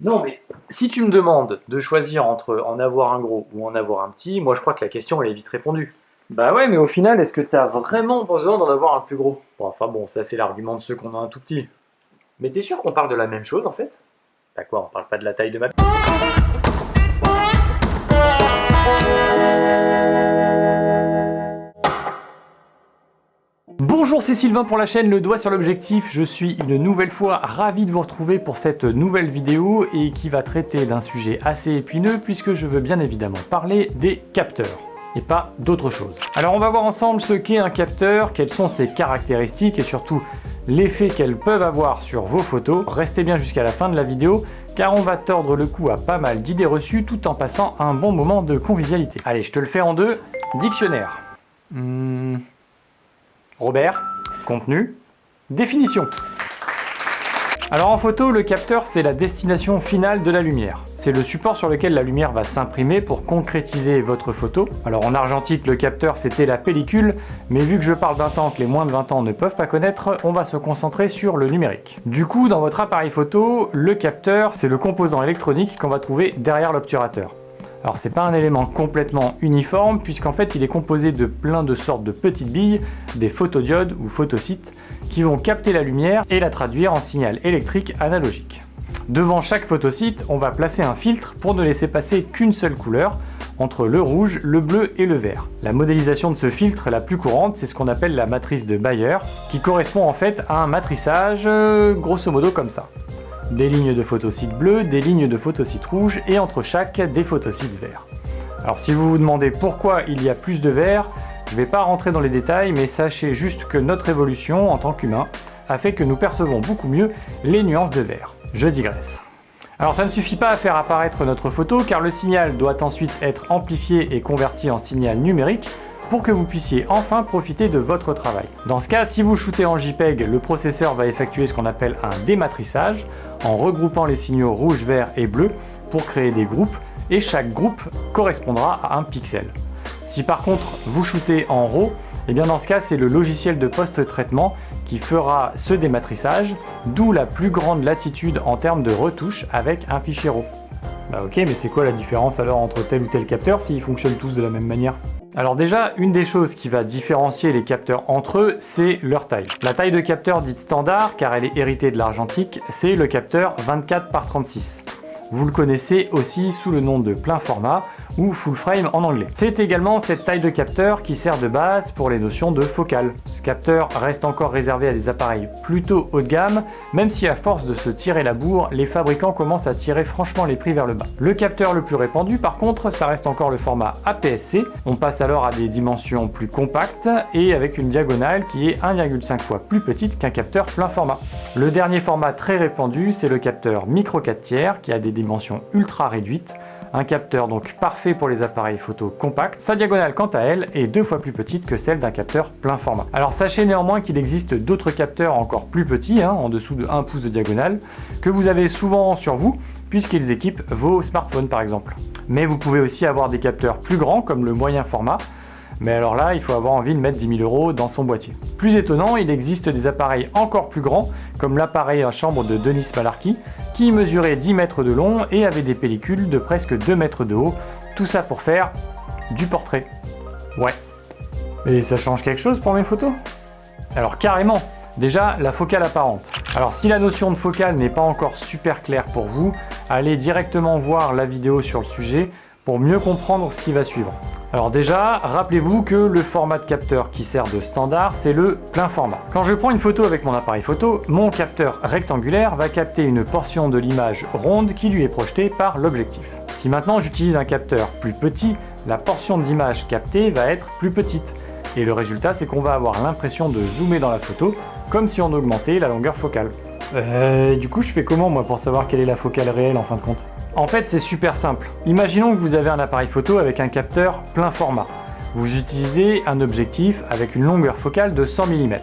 Non, mais si tu me demandes de choisir entre en avoir un gros ou en avoir un petit, moi je crois que la question elle est vite répondue. Bah ouais, mais au final, est-ce que t'as vraiment besoin d'en avoir un plus gros? Bon, enfin bon, ça c'est l'argument de ceux qu'on a un tout petit. Mais t'es sûr qu'on parle de la même chose en fait? Bah quoi, on parle pas de la taille de ma... Bonjour, c'est Sylvain pour la chaîne Le Doigt sur l'Objectif. Je suis une nouvelle fois ravi de vous retrouver pour cette nouvelle vidéo et qui va traiter d'un sujet assez épineux puisque je veux bien évidemment parler des capteurs et pas d'autre chose. Alors on va voir ensemble ce qu'est un capteur, quelles sont ses caractéristiques et surtout l'effet qu'elles peuvent avoir sur vos photos. Restez bien jusqu'à la fin de la vidéo car on va tordre le cou à pas mal d'idées reçues tout en passant un bon moment de convivialité. Allez, je te le fais en deux. Dictionnaire. Robert, contenu, définition. Alors en photo, le capteur c'est la destination finale de la lumière. C'est le support sur lequel la lumière va s'imprimer pour concrétiser votre photo. Alors en argentique, le capteur c'était la pellicule, mais vu que je parle d'un temps que les moins de 20 ans ne peuvent pas connaître, on va se concentrer sur le numérique. Du coup, dans votre appareil photo, le capteur c'est le composant électronique qu'on va trouver derrière l'obturateur. Alors c'est pas un élément complètement uniforme puisqu'en fait il est composé de plein de sortes de petites billes, des photodiodes ou photocites, qui vont capter la lumière et la traduire en signal électrique analogique. Devant chaque photocite, on va placer un filtre pour ne laisser passer qu'une seule couleur, entre le rouge, le bleu et le vert. La modélisation de ce filtre la plus courante, c'est ce qu'on appelle la matrice de Bayer, qui correspond en fait à un matrissage grosso modo comme ça. Des lignes de photocites bleus, des lignes de photocites rouges et entre chaque des photocites verts. Alors si vous vous demandez pourquoi il y a plus de vert, je ne vais pas rentrer dans les détails mais sachez juste que notre évolution en tant qu'humain a fait que nous percevons beaucoup mieux les nuances de vert. Je digresse. Alors ça ne suffit pas à faire apparaître notre photo car le signal doit ensuite être amplifié et converti en signal numérique pour que vous puissiez enfin profiter de votre travail. Dans ce cas, si vous shootez en JPEG, le processeur va effectuer ce qu'on appelle un dématrissage en regroupant les signaux rouge, vert et bleu pour créer des groupes et chaque groupe correspondra à un pixel. Si par contre vous shootez en RAW, et bien dans ce cas c'est le logiciel de post-traitement qui fera ce dématrissage, d'où la plus grande latitude en termes de retouche avec un fichier RAW. Bah ok, mais c'est quoi la différence alors entre tel ou tel capteur s'ils fonctionnent tous de la même manière? Alors déjà, une des choses qui va différencier les capteurs entre eux, c'est leur taille. La taille de capteur dite standard, car elle est héritée de l'argentique, c'est le capteur 24 par 36. Vous le connaissez aussi sous le nom de plein format ou full frame en anglais. C'est également cette taille de capteur qui sert de base pour les notions de focale. Ce capteur reste encore réservé à des appareils plutôt haut de gamme, même si à force de se tirer la bourre, les fabricants commencent à tirer franchement les prix vers le bas. Le capteur le plus répandu par contre, ça reste encore le format APS-C. On passe alors à des dimensions plus compactes et avec une diagonale qui est 1,5 fois plus petite qu'un capteur plein format. Le dernier format très répandu, c'est le capteur micro 4/3 qui a des dimensions ultra réduites. Un capteur donc parfait pour les appareils photo compacts. Sa diagonale quant à elle est 2 fois plus petite que celle d'un capteur plein format. Alors sachez néanmoins qu'il existe d'autres capteurs encore plus petits, en dessous de 1 pouce de diagonale, que vous avez souvent sur vous, puisqu'ils équipent vos smartphones par exemple. Mais vous pouvez aussi avoir des capteurs plus grands comme le moyen format, mais alors là, il faut avoir envie de mettre 10 000 € dans son boîtier. Plus étonnant, il existe des appareils encore plus grands, comme l'appareil à chambre de Denis Malarkey, qui mesurait 10 mètres de long et avait des pellicules de presque 2 mètres de haut, tout ça pour faire du portrait. Ouais. Et ça change quelque chose pour mes photos? Alors carrément, déjà la focale apparente. Alors si la notion de focale n'est pas encore super claire pour vous, allez directement voir la vidéo sur le sujet pour mieux comprendre ce qui va suivre. Alors déjà, rappelez-vous que le format de capteur qui sert de standard, c'est le plein format. Quand je prends une photo avec mon appareil photo, mon capteur rectangulaire va capter une portion de l'image ronde qui lui est projetée par l'objectif. Si maintenant j'utilise un capteur plus petit, la portion d'image captée va être plus petite. Et le résultat, c'est qu'on va avoir l'impression de zoomer dans la photo, comme si on augmentait la longueur focale. Du coup, je fais comment moi pour savoir quelle est la focale réelle en fin de compte? En fait, c'est super simple. Imaginons que vous avez un appareil photo avec un capteur plein format. Vous utilisez un objectif avec une longueur focale de 100 mm.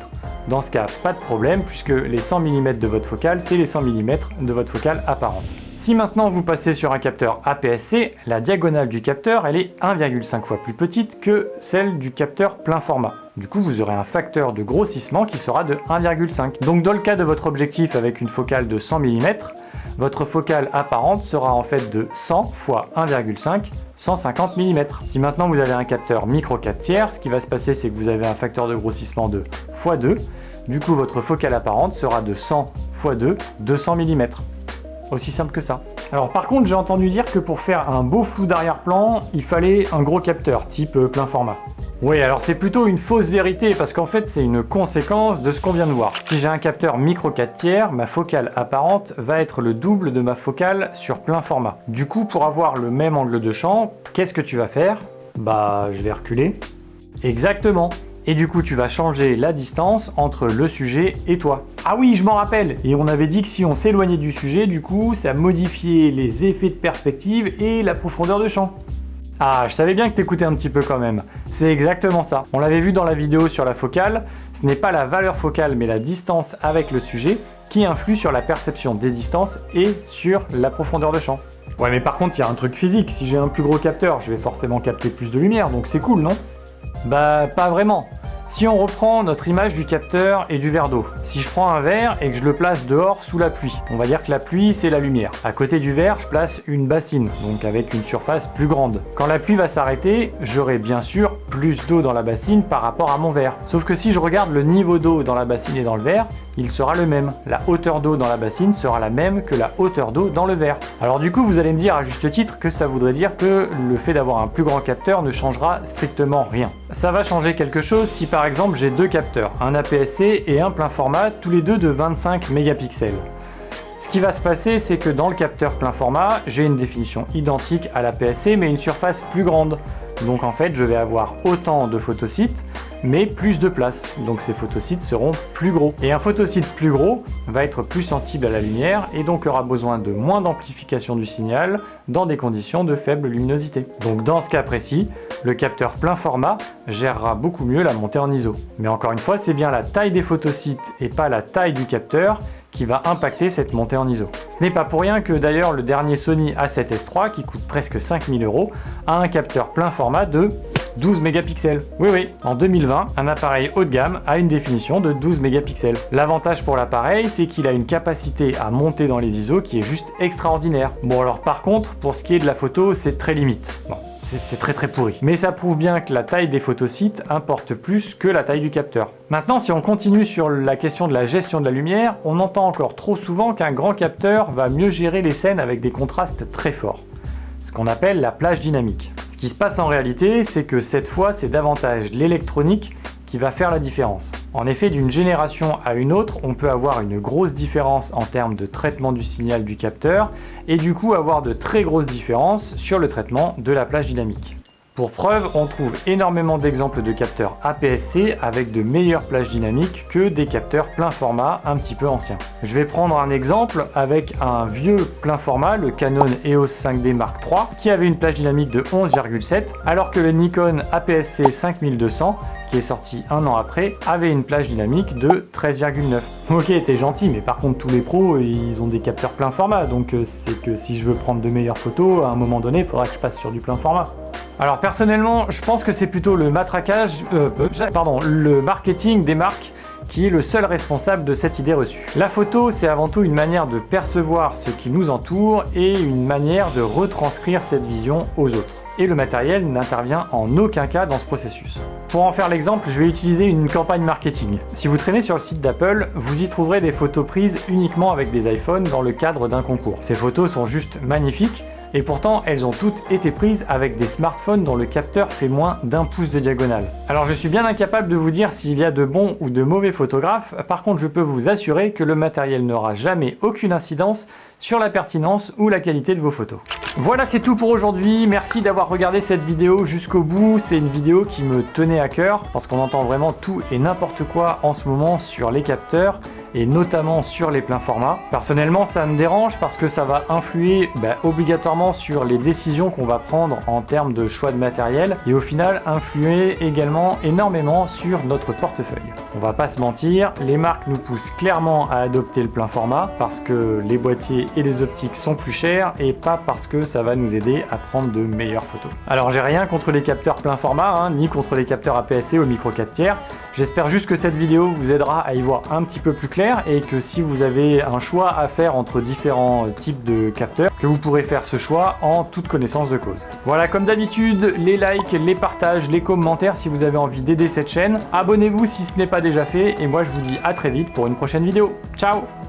Dans ce cas, pas de problème puisque les 100 mm de votre focale, c'est les 100 mm de votre focale apparente. Si maintenant vous passez sur un capteur APS-C, la diagonale du capteur, elle est 1,5 fois plus petite que celle du capteur plein format. Du coup, vous aurez un facteur de grossissement qui sera de 1,5. Donc dans le cas de votre objectif avec une focale de 100 mm, votre focale apparente sera en fait de 100 fois 1,5, 150 mm. Si maintenant vous avez un capteur micro 4 tiers, ce qui va se passer c'est que vous avez un facteur de grossissement de x2. Du coup, votre focale apparente sera de 100 x 2, 200 mm. Aussi simple que ça. Alors par contre, j'ai entendu dire que pour faire un beau flou d'arrière-plan, il fallait un gros capteur, type plein format. Oui, alors c'est plutôt une fausse vérité, parce qu'en fait c'est une conséquence de ce qu'on vient de voir. Si j'ai un capteur micro 4 tiers, ma focale apparente va être le double de ma focale sur plein format. Du coup, pour avoir le même angle de champ, qu'est-ce que tu vas faire? Bah, je vais reculer. Exactement. Et du coup, tu vas changer la distance entre le sujet et toi. Ah oui, je m'en rappelle. Et on avait dit que si on s'éloignait du sujet, du coup, ça modifiait les effets de perspective et la profondeur de champ. Ah, je savais bien que t'écoutais un petit peu quand même. C'est exactement ça. On l'avait vu dans la vidéo sur la focale. Ce n'est pas la valeur focale, mais la distance avec le sujet qui influe sur la perception des distances et sur la profondeur de champ. Ouais, mais par contre, il y a un truc physique. Si j'ai un plus gros capteur, je vais forcément capter plus de lumière, donc c'est cool, non? Bah, pas vraiment. Si on reprend notre image du capteur et du verre d'eau, si je prends un verre et que je le place dehors sous la pluie, on va dire que la pluie c'est la lumière. À côté du verre, je place une bassine, donc avec une surface plus grande. Quand la pluie va s'arrêter, j'aurai bien sûr plus d'eau dans la bassine par rapport à mon verre. Sauf que si je regarde le niveau d'eau dans la bassine et dans le verre, il sera le même. La hauteur d'eau dans la bassine sera la même que la hauteur d'eau dans le verre. Alors du coup, vous allez me dire à juste titre que ça voudrait dire que le fait d'avoir un plus grand capteur ne changera strictement rien. Ça va changer quelque chose si par exemple j'ai deux capteurs, un APS-C et un plein format, tous les deux de 25 mégapixels. Ce qui va se passer, c'est que dans le capteur plein format, j'ai une définition identique à l'APS-C mais une surface plus grande. Donc en fait, je vais avoir autant de photosites mais plus de place. Donc ces photosites seront plus gros. Et un photosite plus gros va être plus sensible à la lumière et donc aura besoin de moins d'amplification du signal dans des conditions de faible luminosité. Donc dans ce cas précis, le capteur plein format gérera beaucoup mieux la montée en ISO. Mais encore une fois, c'est bien la taille des photosites et pas la taille du capteur qui va impacter cette montée en ISO. Ce n'est pas pour rien que d'ailleurs le dernier Sony A7S III, qui coûte presque 5000 €, a un capteur plein format de 12 mégapixels. Oui, en 2020, un appareil haut de gamme a une définition de 12 mégapixels. L'avantage pour l'appareil, c'est qu'il a une capacité à monter dans les ISO qui est juste extraordinaire. Bon alors par contre, pour ce qui est de la photo, c'est très limite. Bon, c'est très pourri. Mais ça prouve bien que la taille des photosites importe plus que la taille du capteur. Maintenant, si on continue sur la question de la gestion de la lumière, on entend encore trop souvent qu'un grand capteur va mieux gérer les scènes avec des contrastes très forts. Ce qu'on appelle la plage dynamique. Ce qui se passe en réalité, c'est que cette fois, c'est davantage l'électronique qui va faire la différence. En effet, d'une génération à une autre, on peut avoir une grosse différence en termes de traitement du signal du capteur et du coup avoir de très grosses différences sur le traitement de la plage dynamique. Pour preuve, on trouve énormément d'exemples de capteurs APS-C avec de meilleures plages dynamiques que des capteurs plein format un petit peu anciens. Je vais prendre un exemple avec un vieux plein format, le Canon EOS 5D Mark III, qui avait une plage dynamique de 11,7, alors que le Nikon APS-C 5200, qui est sorti un an après, avait une plage dynamique de 13,9. Ok, t'es gentil, mais par contre tous les pros, ils ont des capteurs plein format, donc c'est que si je veux prendre de meilleures photos, à un moment donné, il faudra que je passe sur du plein format. Alors personnellement, je pense que c'est plutôt le le marketing des marques qui est le seul responsable de cette idée reçue. La photo, c'est avant tout une manière de percevoir ce qui nous entoure et une manière de retranscrire cette vision aux autres. Et le matériel n'intervient en aucun cas dans ce processus. Pour en faire l'exemple, je vais utiliser une campagne marketing. Si vous traînez sur le site d'Apple, vous y trouverez des photos prises uniquement avec des iPhones dans le cadre d'un concours. Ces photos sont juste magnifiques, et pourtant elles ont toutes été prises avec des smartphones dont le capteur fait moins d'1 pouce de diagonale. Alors je suis bien incapable de vous dire s'il y a de bons ou de mauvais photographes, par contre je peux vous assurer que le matériel n'aura jamais aucune incidence sur la pertinence ou la qualité de vos photos. Voilà, c'est tout pour aujourd'hui. Merci d'avoir regardé cette vidéo jusqu'au bout. C'est une vidéo qui me tenait à cœur parce qu'on entend vraiment tout et n'importe quoi en ce moment sur les capteurs et notamment sur les pleins formats. Personnellement, ça me dérange parce que ça va influer obligatoirement sur les décisions qu'on va prendre en termes de choix de matériel et au final influer également énormément sur notre portefeuille. On va pas se mentir, les marques nous poussent clairement à adopter le plein format parce que les boîtiers et les optiques sont plus chers et pas parce que ça va nous aider à prendre de meilleures photos. Alors j'ai rien contre les capteurs plein format, ni contre les capteurs APS-C au micro 4 tiers. J'espère juste que cette vidéo vous aidera à y voir un petit peu plus clair et que si vous avez un choix à faire entre différents types de capteurs, que vous pourrez faire ce choix en toute connaissance de cause. Voilà, comme d'habitude, les likes, les partages, les commentaires si vous avez envie d'aider cette chaîne. Abonnez-vous si ce n'est pas déjà fait et moi je vous dis à très vite pour une prochaine vidéo. Ciao!